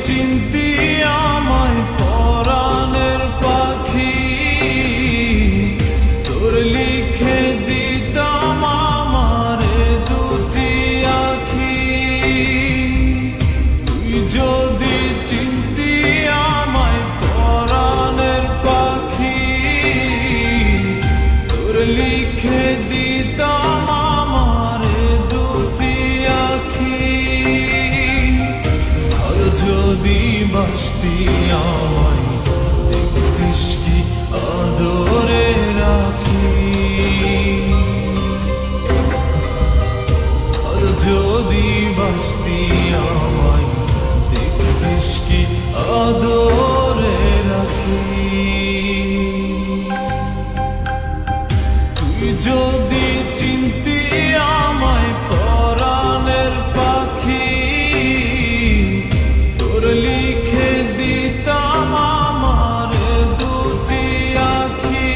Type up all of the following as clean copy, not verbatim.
চিনতি আমায় পরাণের পাখি, তোর লিখে দিতাম আমারে দুটি আখি। তুই যদি চিনতি আমায় পরাণের পাখি, তোর লিখে দিতাম আমারে দুটি আখি। আর যদি বাসতি আমায় দেখতিস কি আদরে রাখি, আর যদি বাসতি আমায় দেখতিস কি আদরে রাখি। তুই যদি চিনতি আমায় পরাণের পাখি, তোর লিখে দিতাম আমার দুটি আখি।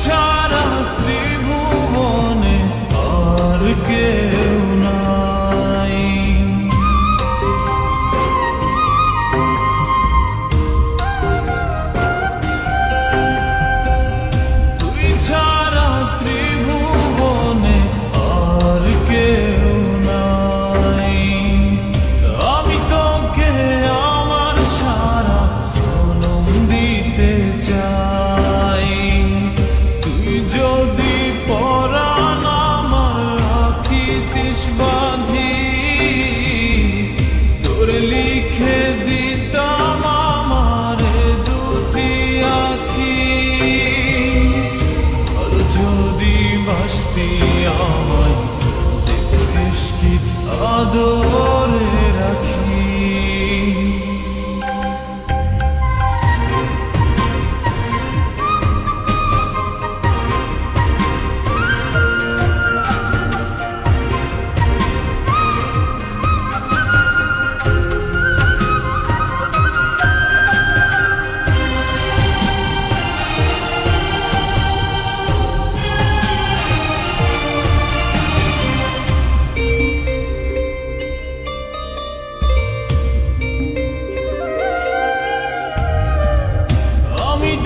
ছাড়া ত্রিভুবনে আর কেউ নাই, তুই ছাড়া ত্রিভুবনে আর কেউ নাই। আমি তোকে আমার সারা জনম দিতে চাই। যদি পরাণ আমার রাখিতিস বাঁধি, তোর লিখে দিতাম আমারে দুটি আখি। আর যদি বাসতি আমায় দেখতিস কি আদরে রাখি।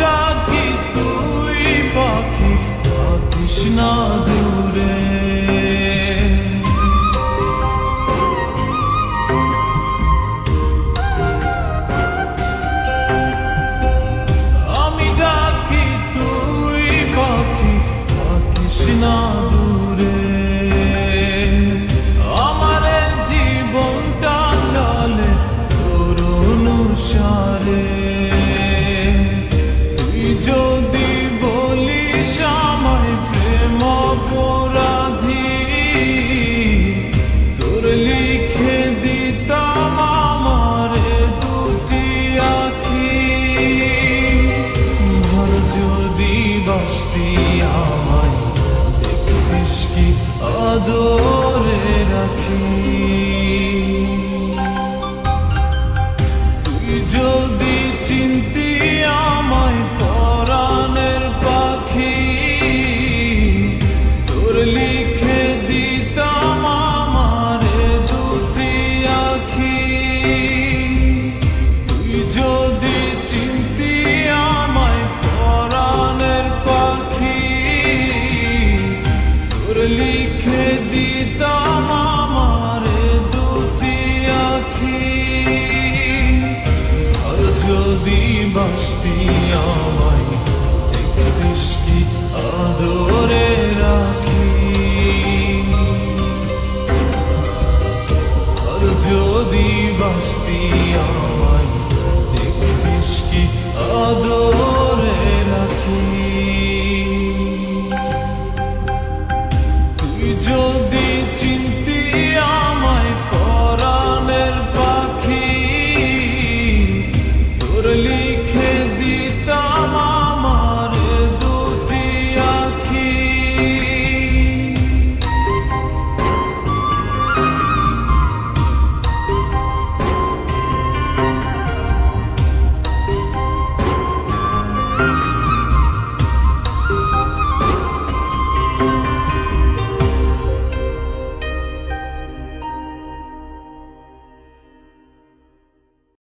ডাকি তুই পাখি থাকিস না দূরে, আমি ডাকি তুই পাখি থাকিস না দূরে। আমার জীবনটা চলে তোর অনুসারে। যদি বলিস আমায় প্রেম অপরাধী, তোর লিখে দিতাম আমারে দুটি আখি। আর যদি বাসতি আমায় দেখতিস কি আদরে রাখি। তুই যদি চিনতি আমায় পরাণের পাখি, তোর লিখে দিতাম আমারে দুটি আখি। তুই যদি চিনতি আমায় পরাণের পাখি, তোর লিখে দিতাম আমারে দুটি আখি। আর যদি বাসতি আমায় দেখতিস কি আদরে রাখি। আর যদি বাসতি আমায় দেখতিস কি আদরে রাখি। তুই যদি